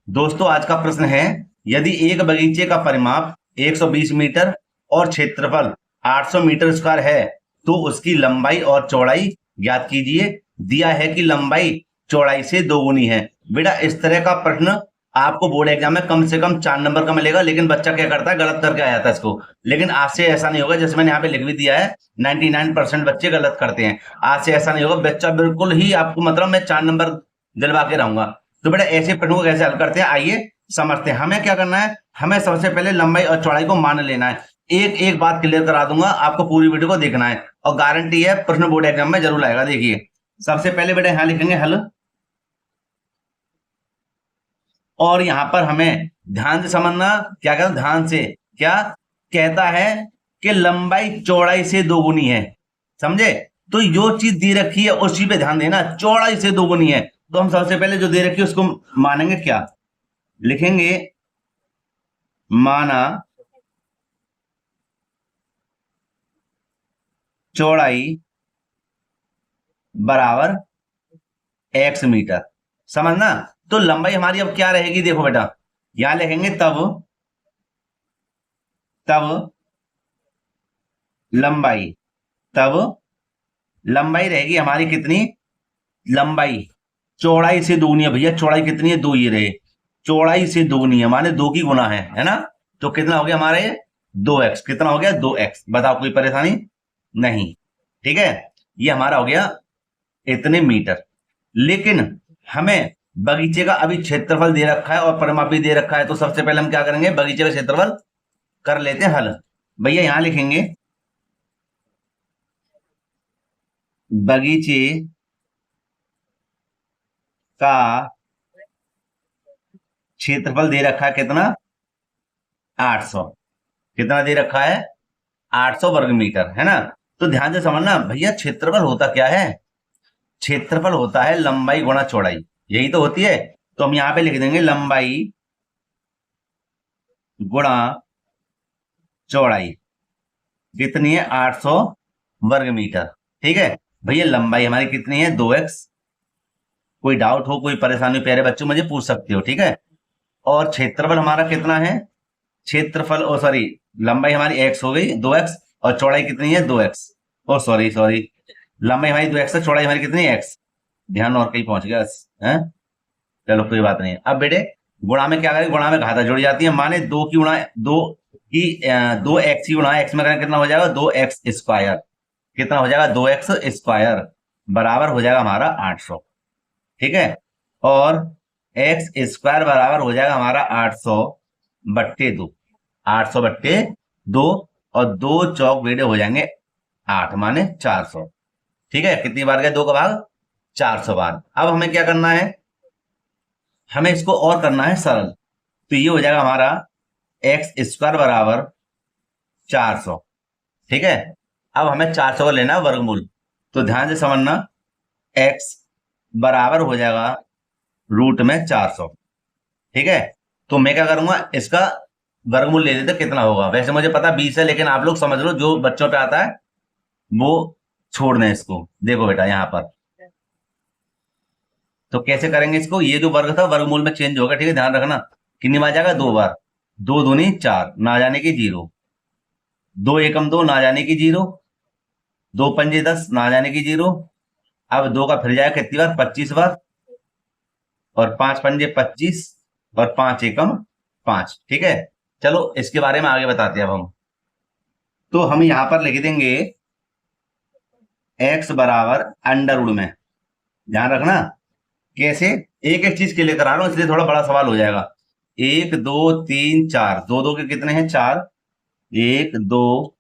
दोस्तों आज का प्रश्न है, यदि एक बगीचे का परिमाप 120 मीटर और क्षेत्रफल 800 मीटर स्क्वायर है तो उसकी लंबाई और चौड़ाई ज्ञात कीजिए। दिया है कि लंबाई चौड़ाई से दोगुनी है। बेटा इस तरह का प्रश्न आपको बोर्ड एग्जाम में कम से कम 4 नंबर का मिलेगा, लेकिन बच्चा क्या करता है, गलत करके आया था इसको। लेकिन आज से ऐसा नहीं होगा, जैसे मैंने यहाँ पे लिख भी दिया है 99% बच्चे गलत करते हैं। आज से ऐसा नहीं होगा, बच्चा बिल्कुल ही आपको मतलब मैं 4 नंबर दिलवा के रहूंगा। तो बेटा ऐसे प्रश्नों को कैसे हल करते हैं आइए समझते हैं। हमें क्या करना है, हमें सबसे पहले लंबाई और चौड़ाई को मान लेना है। एक एक बात क्लियर करा दूंगा, आपको पूरी वीडियो को देखना है और गारंटी है प्रश्न बोर्ड एग्जाम में जरूर आएगा। देखिए सबसे पहले बेटा यहां लिखेंगे हल, और यहां पर हमें ध्यान से समझना, क्या कहता है ध्यान से, क्या कहता है कि लंबाई चौड़ाई से दोगुनी है। समझे? तो जो चीज दे रखी है उसी पे ध्यान देना, चौड़ाई से दोगुनी है। तो हम सबसे पहले जो दे रखी है उसको मानेंगे, क्या लिखेंगे, माना चौड़ाई बराबर x मीटर। समझना? तो लंबाई हमारी अब क्या रहेगी, देखो बेटा यहां लिखेंगे तब लंबाई, तब लंबाई रहेगी हमारी कितनी, लंबाई चौड़ाई से दोगुनी है। भैया चौड़ाई कितनी है, 2 ये रहे, चौड़ाई से दोगुनी है माने 2 की गुना है ना। तो कितना हो गया हमारा ये 2x, कितना हो गया 2x। बताओ कोई परेशानी नहीं? ठीक है, ये हमारा हो गया इतने मीटर। लेकिन हमें बगीचे का अभी क्षेत्रफल दे रखा है और परिमाप भी दे रखा है, तो सबसे पहले हम क्या करेंगे, बगीचे का क्षेत्रफल कर लेते हैं हल। भैया यहां लिखेंगे बगीचे का क्षेत्रफल दे रखा है कितना, 800। कितना दे रखा है, 800 वर्ग मीटर, है ना। तो ध्यान से समझना भैया, क्षेत्रफल होता क्या है, क्षेत्रफल होता है लंबाई गुणा चौड़ाई, यही तो होती है। तो हम यहां पे लिख देंगे लंबाई गुणा चौड़ाई कितनी है, 800 वर्ग मीटर। ठीक है भैया, लंबाई हमारी कितनी है, 2x। कोई डाउट हो, कोई परेशानी प्यारे बच्चों मुझे पूछ सकते हो, ठीक है। और क्षेत्रफल हमारा कितना है, क्षेत्रफल ओ सॉरी, लंबाई हमारी x हो गई 2x, और चौड़ाई कितनी है 2x। ओ सॉरी सॉरी, लंबाई हमारी 2x है, चौड़ाई हमारी कितनी है x। ध्यान और कहीं पहुंच गया है। चलो कोई बात नहीं। अब बेटे गुणा में क्या करें, गुणा में घाता जुड़ जाती है, माने 2 की गुणा 2 की 2x की गुणा x में करें कितना हो जाएगा, 2x स्क्वायर। कितना हो जाएगा 2x स्क्वायर बराबर हो जाएगा हमारा 800। ठीक है, और x स्क्वायर बराबर हो जाएगा हमारा 800 बट्टे 2, 800 बट्टे 2, और 2 चौक बेटे हो जाएंगे 8 माने 400। ठीक है, कितनी बार गए 2 का भाग, 400 बार। अब हमें क्या करना है, हमें इसको और करना है सरल। तो ये हो जाएगा हमारा एक्स स्क्वायर बराबर 400। ठीक है, अब हमें 400 का लेना है वर्गमूल। तो ध्यान से समझना, x बराबर हो जाएगा रूट में 400। ठीक है, तो मैं क्या करूंगा, इसका वर्गमूल ले लेते कितना होगा। वैसे मुझे पता 20 है, लेकिन आप लोग समझ लो, जो बच्चों पे आता है वो छोड़ दें इसको। देखो बेटा यहां पर तो कैसे करेंगे इसको, ये जो वर्ग था वर्गमूल में चेंज होगा। ठीक है, ध्यान रखना, कितनी बार जाएगा, 2 बार, 2 दूनी 4 ना जाने की 0, 2 एकम 2 ना जाने की 0, 2 पंजे 10 ना जाने की 0। अब 2 का फिर जाएगा कितनी बार, 25 बार, और 5 पंजे 25, और 5 एकम 5। ठीक है, चलो इसके बारे में आगे बताते हैं अब हम। तो हम यहां पर लिख देंगे x बराबर अंडर रूट में। ध्यान रखना कैसे, एक एक चीज के लिए करा रहा हूं इसलिए थोड़ा बड़ा सवाल हो जाएगा। 1 2 3 4, 2 2 के कितने हैं 4, 1 2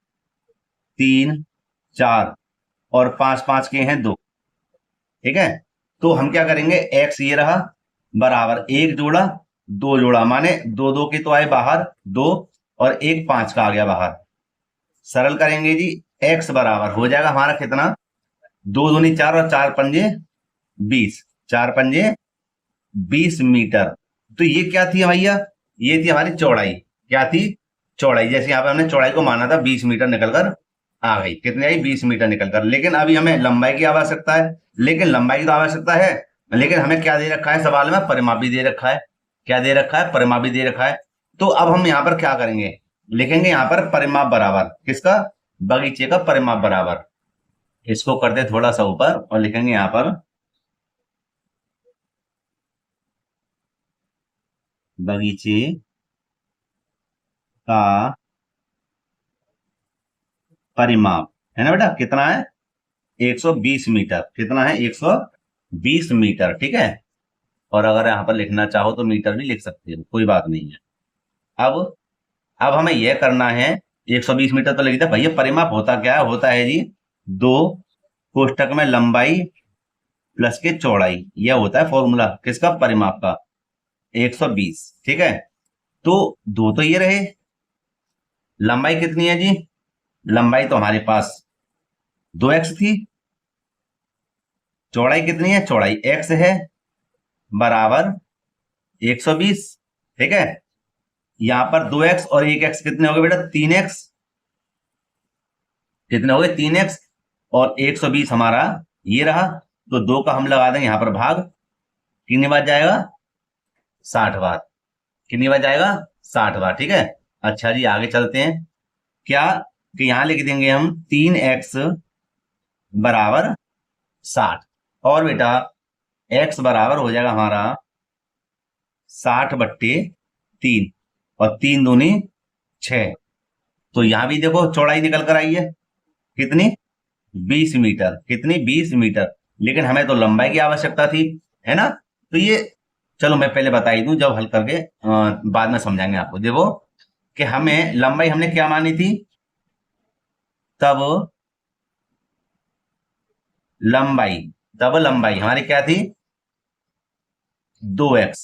3 4, और 5 5 के हैं 2। ठीक है, तो हम क्या करेंगे, x ये रहा बराबर 1 जोड़ा 2 जोड़ा, माने 2 2 के तो आए बाहर 2, और 1 5 का आ गया बाहर। सरल करेंगे जी, x बराबर हो जाएगा हमारा कितना, 2 दूनी 4, और 4 पंजे 20, 4 पंजे 20 मीटर। तो ये क्या थी भैया, ये थी हमारी चौड़ाई। क्या थी, चौड़ाई। जैसे यहाँ पे हमने चौड़ाई को माना था 20 मीटर निकलकर आ गई, कितनी आई 20 मीटर निकलकर। लेकिन अभी हमें लंबाई की आवश्यकता है, लेकिन लंबाई की तो आवश्यकता है, लेकिन हमें क्या दे रखा है सवाल में, परिमाप भी दे रखा है। क्या दे रखा है, परिमाप भी दे रखा है। तो अब हम यहाँ पर क्या करेंगे, लिखेंगे यहाँ पर परिमाप बराबर किसका, बगीचे का परिमाप बराबर, इसको करते थोड़ा सा ऊपर और लिखेंगे यहाँ पर बगीचे का परिमाप, है ना बेटा, कितना है 120 मीटर, कितना है 120 मीटर, ठीक है। और अगर यहाँ पर लिखना चाहो तो मीटर भी लिख सकते हो, कोई बात नहीं है। अब अब हमें यह करना है, 120 मीटर तो लिख दिया भैया, परिमाप होता क्या है, होता है जी 2 कोष्टक में लंबाई प्लस के चौड़ाई, यह होता है फॉर्मूला किसका, परिमाप का, 120, ठीक है। तो दो तो ये रहे, लंबाई कितनी है जी, लंबाई तो हमारे पास 2x थी, चौड़ाई कितनी है, चौड़ाई x है, बराबर 120, ठीक है। यहां पर 2x और 1x कितने हो गए बेटा, 3x, कितने हो गए 3x, और 120 हमारा ये रहा, तो 2 का हम लगा देंगे यहां पर भाग, कितनी बार जाएगा, 60 बार, कितनी बार जाएगा, 60 बार, ठीक है। अच्छा जी आगे चलते हैं, क्या कि यहां लिख देंगे हम 3x बराबर 60, और बेटा x बराबर हो जाएगा हमारा 60/3, और 3 दूनी 6, तो यहां भी देखो चौड़ाई निकल कर आई है, कितनी 20 मीटर, कितनी 20 मीटर, लेकिन हमें तो लंबाई की आवश्यकता थी, है ना। तो ये चलो मैं पहले बता ही दूं, जब हल करके बाद में समझाएंगे आपको। देखो कि हमें लंबाई हमने क्या मानी थी, तब लंबाई हमारी क्या थी, 2x,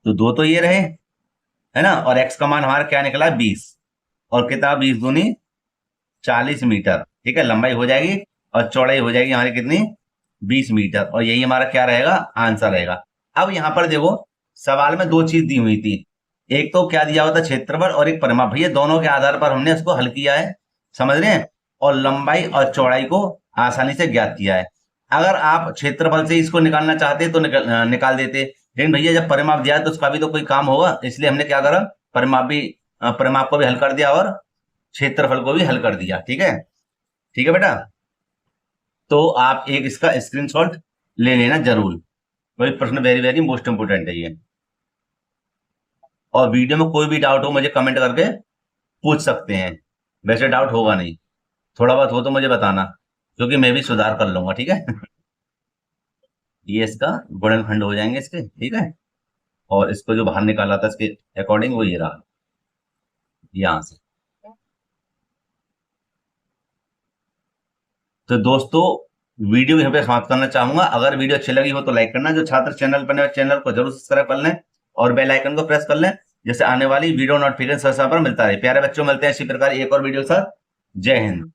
तो 2 तो ये रहे, है ना, और x का मान हमारा क्या निकला 20, और कितना 20 दूनी 40 मीटर, ठीक है, लंबाई हो जाएगी और चौड़ाई हो जाएगी हमारी कितनी 20 मीटर, और यही हमारा क्या रहेगा, आंसर रहेगा। अब यहां पर देखो सवाल में 2 चीज दी हुई थी, एक तो क्या दिया हुआ था क्षेत्रफल और एक परिमाप, भैया दोनों के आधार पर हमने इसको हल किया है, समझ रहे हैं, और लंबाई और चौड़ाई को आसानी से ज्ञात किया है। अगर आप क्षेत्रफल से इसको निकालना चाहते तो निकाल देते, लेकिन भैया जब परिमाप दिया तो उसका भी तो कोई काम होगा, इसलिए हमने क्या करा, परिमाप को भी हल कर दिया और क्षेत्रफल को भी हल कर दिया, ठीक है, ठीक है बेटा। तो आप एक इसका स्क्रीनशॉट ले लेना जरूर, वही प्रश्न वेरी वेरी मोस्ट इंपोर्टेंट है ये। और वीडियो में कोई भी डाउट हो मुझे कमेंट करके पूछ सकते हैं, वैसे डाउट होगा नहीं, थोड़ा बहुत हो तो मुझे बताना, क्योंकि मैं भी सुधार कर लूंगा, ठीक है। ये इसका गुणनखंड हो जाएंगे इसके, ठीक है, और इसको जो बाहर निकाला था इसके अकॉर्डिंग वो ये रहा, यहां से। तो दोस्तों वीडियो यहाँ पे समाप्त करना चाहूंगा, अगर वीडियो अच्छी लगी हो तो लाइक करना, जो छात्र चैनल पर नए चैनल को जरूर सब्सक्राइब कर लें और बेल आइकन को प्रेस कर लें, जैसे आने वाली वीडियो नोटिफिकेशन सबसे पर मिलता है। प्यारे बच्चों मिलते हैं इसी प्रकार एक और वीडियो के साथ, जय हिंद।